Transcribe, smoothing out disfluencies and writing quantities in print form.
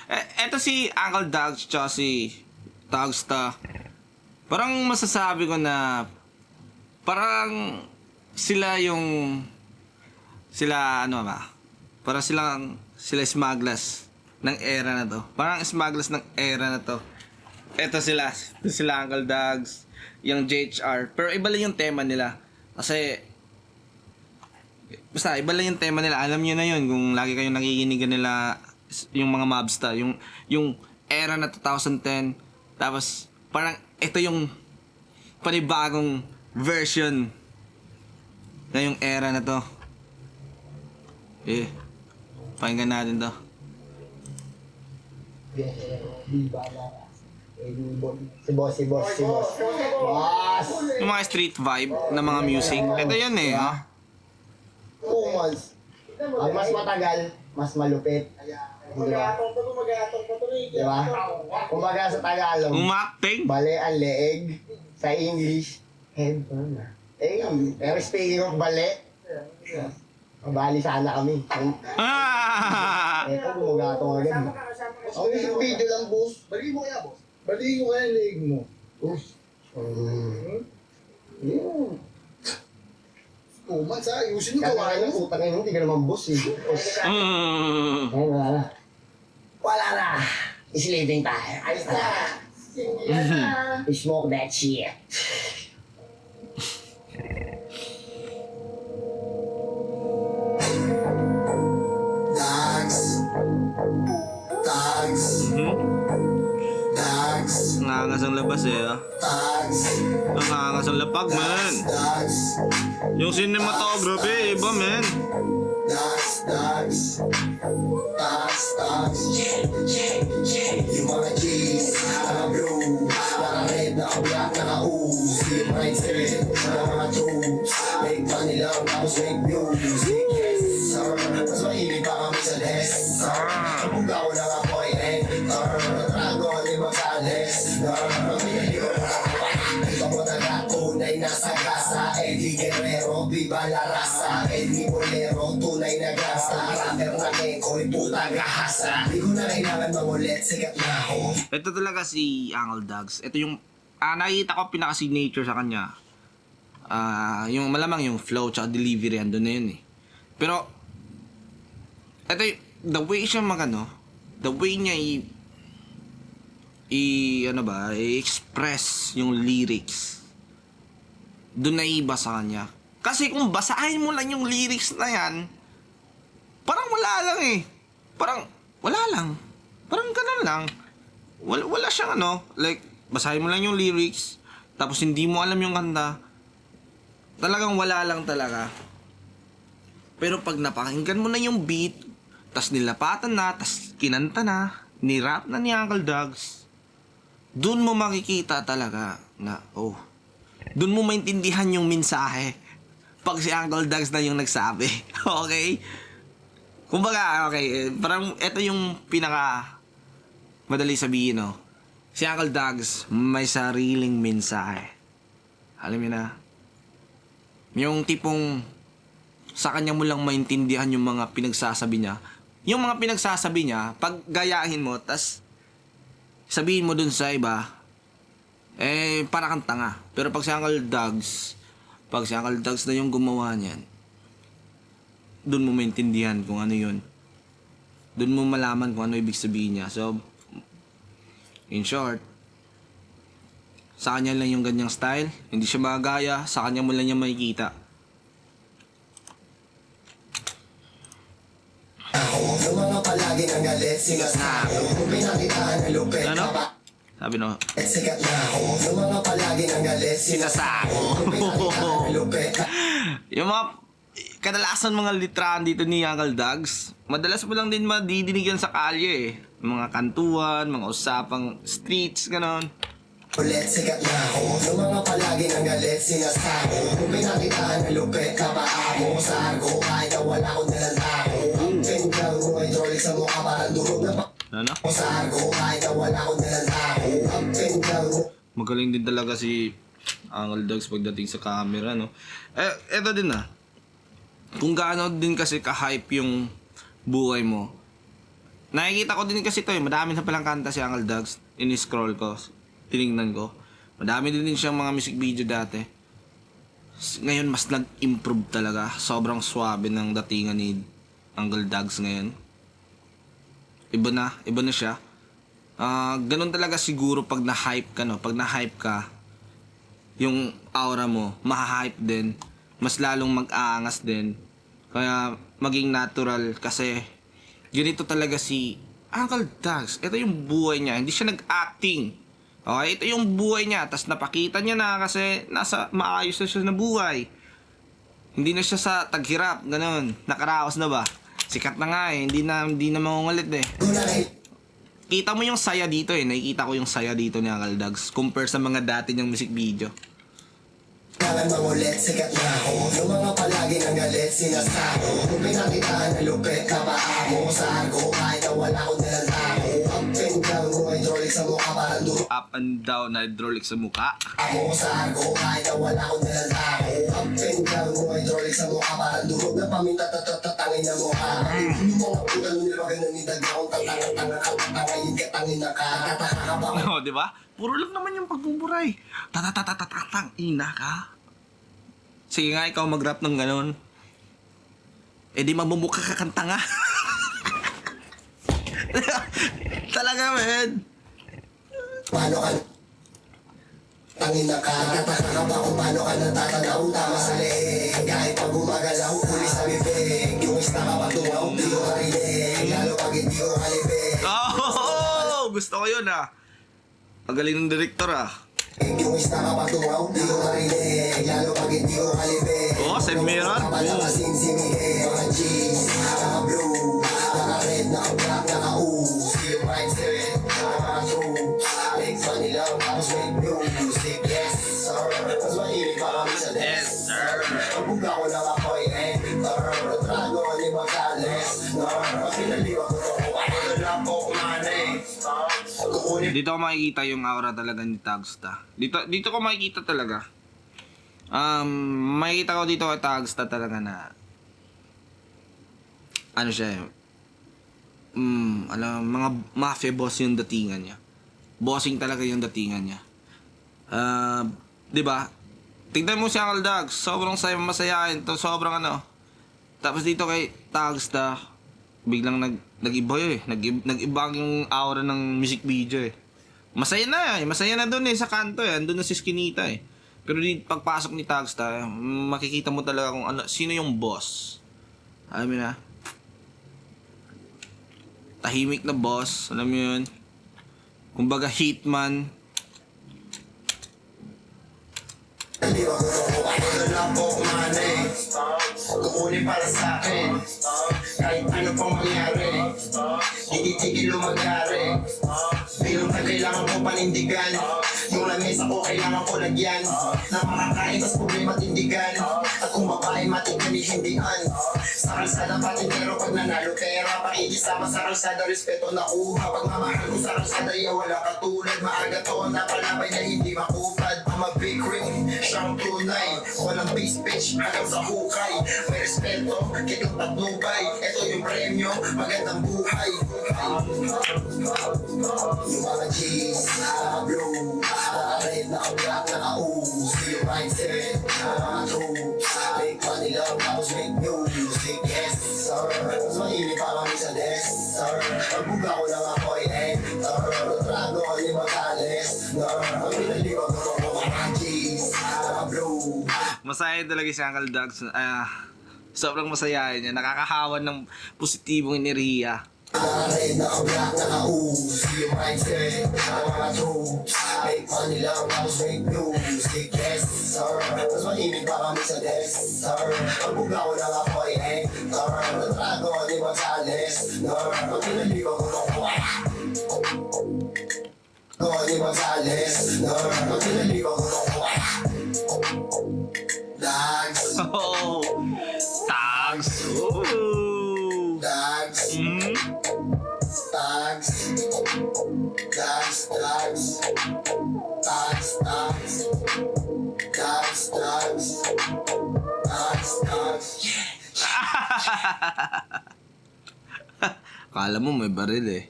Eto si Uncle Dogs tsaka si Tagsta. Parang masasabi ko na parang sila yung sila ano ba? Parang sila smugglers ng era na to. Parang smugglers ng era na to. Eto sila Uncle Dogs, yung JHR. Pero iba lang yung tema nila. Kasi basta iba lang yung tema nila. Alam niyo na yun kung lagi kayong nakikinigan nila yung mga mobster, yung era na 2010. Tapos parang ito yung panibagong version na yung era na to. Pakinggan natin to. Si boss. Yung mga street vibe na mga music. Ito yun ha. 2 months. Ang mas matagal, mas malupit. Diba? Diba? Kumbaga sa Tagalog, Umakting. bale ang leeg. Sa English, head na. Pero speaking of bale, mabali sana kami. Eto, gumagatong agad. Ang isang video lang, boss. Balikin mo kaya, boss. Balikin mo kaya yung leg mo. Yun. 2 months ha, ayusin mo Kaya gawain ng mo. utang ngayon, hindi ka naman boss eh. Ayun, wala na. Wala na. Isleeping tayo. Ayos na. Smoke that shit. Tags. Nangangas ang labas Nangangas ang lapag, man. Yung cinematography, iba, man. Tags. Yung mga G's, mga blue, mga red, naka black, naka ooze. Keep right straight, mga troops. Make money lang, tapos make music. Mas mahilig pa kami sa desk. Kapag ako lang ako ay egg. Trago, di magsales. Ikaw mo tunay na sa gasa. Eddie Guerrero, viva la raza. Eddie Bolero, tunay na gasa. Rapper na Kenkoy, puta gahasa. Di ko na kailangan mangulit, sikat na ako. Ito talaga si Uncle Dogs. Ito yung nakikita ko pinaka-signature sa kanya. Yung malamang yung flow tsaka delivery andun na yun Pero ito the way siya the way niya i-express yung lyrics. Doon na iba sa kanya. Kasi kung basahin mo lang yung lyrics na yan, parang wala lang Parang wala lang. Parang ganun lang. Wala siyang like, basahin mo lang yung lyrics, tapos hindi mo alam yung kanta. Talagang wala lang talaga. Pero pag napakinggan mo na yung beat, tas nilapatan na, tas kinanta na, ni-rap na ni Uncle Dogs, dun mo makikita talaga na, dun mo maintindihan yung mensahe pag si Uncle Dogs na yung nagsabi. Okay? Kumbaga, parang ito yung pinaka madali sabihin, si Uncle Dogs may sariling mensahe. Alam mo na, yung tipong sa kanya mo lang maintindihan yung mga pinagsasabi niya. Yung mga pinagsasabi niya, pag gayahin mo, tas sabihin mo dun sa iba, para kang tanga. Pero pag si Uncle Dogs na yung gumawa niyan, dun mo maintindihan kung ano yun. Dun mo malaman kung ano ibig sabihin niya. So, in short, sa kanya lang yung ganyang style, hindi siya magagaya, sa kanya mo lang niya makikita. Yung mga palagi ng galit, sinasabi. Kung pinakitaan ng lupit, Sabi sikat na ako. Yung mga palagi ng galit, sinasako. Kung pinakitaan ng lupit, Yung mga kadalasan mga litrahan dito ni Uncle Dogs, madalas mo lang din madidinig yan sa kalye Mga kantuan, mga usapang streets, ganon. ulit sikat na ako. Yung mga palagi ng galit, sinasabi. Kung pinakitaan ng lupit, kapaa mo sa arko. Kahit na wala akong nilalako. Ang pinaglang mo ay trolling sa mukha parang durog na Ano? sa arko. Kahit na wala akong nilalako. Ang pinaglang mo. Magaling din talaga si Uncle Dogs pagdating sa camera, no? Eto din kung gaano din kasi ka-hype yung buhay mo, Nakikita ko din kasi to eh. Madami na palang kanta si Uncle Dags. In-scroll ko. Tinignan ko. Madami din siyang mga music video dati. Ngayon mas nag-improve talaga. Sobrang swabe ng datingan ni Uncle Dags ngayon. Iba na siya. Ganun talaga siguro pag na-hype ka, no? Pag na-hype ka, yung aura mo, maha-hype din. Mas lalong mag-aangas din. Kaya maging natural kasi ganito talaga si Uncle Dags. Ito yung buhay niya. Hindi siya nag-acting. Okay, ito yung buhay niya. Tapos napakita niya na kasi nasa maayos na siya na buhay. Hindi na siya sa taghirap. Ganun. Nakaraos na ba? Sikat na nga eh. Hindi na mangungulit eh. Kita mo yung saya dito eh. Nakikita ko yung saya dito ni Uncle Dags compare sa mga dati niyang music video. Kailangan mangulit, sikat na ako. Yung mga palagi ng galit, sinasako. Kung pinakitaan na lupit na pa ako sa arko, kahit na wala akong nilalako. Up and down, hydraulic sa mukha, parang Up and down na hydraulic sa mukha. ako sa arko, kahit na wala akong nilalako. Up and down, hydraulic sa mukha, parang durog na paminta, tatatangin na mukha. Yung mga putal nila maganon ni Dagawang, tatanga-tanga ka, tatangayin ka, tangin na ka, tataka ka ba? No, di ba? Puro lang naman yung pagbuburay. Tatatatatang ina ka. Sige nga, ikaw mag-rap ng ganon. Eh di mamumukha ka kang tanga. Talaga, man. Paano ka? Tangin na ka, tataka ka ba kung paano ka natatanaw? Tama sa leeg, kahit pag gumagalaw, huli sa bibig. Yung isna ka patungaw, di ko marinig, lalo pag hindi ko kalibig. Oh, gusto ko yun ah. Magaling ng director ah. Yung isna ka patungaw, di ko marinig, lalo pag hindi ko kalibig. Oh, Sam Meron. Kapalakasin si Miguel, mga jeans, mga blue, mga red, naka black, naka ooze. Yung mindset, mga true, Alex Manila, tapos may music, yes sir. Mas mahilig pa kami sa dance, sir. Pagbuga ko lang ako'y editor, trago ni Magales, pinaliwa ko to, ano lang po kumanay. Dito ko makikita yung aura talaga ni Tagsta. Dito ko makikita talaga. Makikita ko dito kay Tagsta talaga na ano siya eh. Alam, mga mafia boss yung datingan niya. Bossing talaga yung datingan niya. 'Di ba? Tingnan mo si Uncle Dags, sobrang masayahin to, sobrang ano. Tapos dito kay Tagsta, biglang nag-iba eh. Nag-iba yung aura ng music video eh. Masaya na doon eh sa kanto eh. Andun na si Skinita eh. Pero di pagpasok ni Tagsta, makikita mo talaga kung ano, sino yung boss. Alam mo na? Tahimik na boss, alam mo yun? Kumbaga hitman. Kukunin para sa akin, kahit ano pang mangyari, hindi tigil lumagyari. Bilang na kailangan ko panindigan, yung lamesa ko kailangan ko lagyan, na makakain tas problema tindigan, at kung babae matigkanihindihan. Sa kalsada patintero pag nanalo pera, pakikisama sa kalsada respeto na kuha. Pagmamahal ko sa kalsada iya wala katulad, maaga to na palabay na hindi makupad. I'm a big ring, siyang tunay, walang base pitch hanggang sa hukay. May respeto, kitang patnubay, eto yung premyo, magandang buhay. Yung mga jeans, mga blue, mga red, naka black, naka ooze. Yung mindset, mga true, make money lang, tapos make music, yes sir. Mas mahilig pa kami sa desk, sir. Pagbuga ko lang ako'y editor, trago ni Magales, ang pinaliwag ko mga jeans, mga blue. Masaya talaga si Uncle Dags. Sobrang masayahin niya. Nakakahawan ng positibong enerhiya. Red, naka black, naka ooze. Yung mindset, mga true, make money lang, tapos make music, yes sir. Mas mahilig pa kami sa desk, sir. Pagbuga ko lang ako'y editor, trago ni Magales, ang pinaliwag ko ni Magales, ang pinaliwag ko Dags, Oh, Tags. Ooh. Dags, Dags, Dags, Dags, Dags, Dags, Dags, Dags, Dags, Dags. Kala mo may baril eh.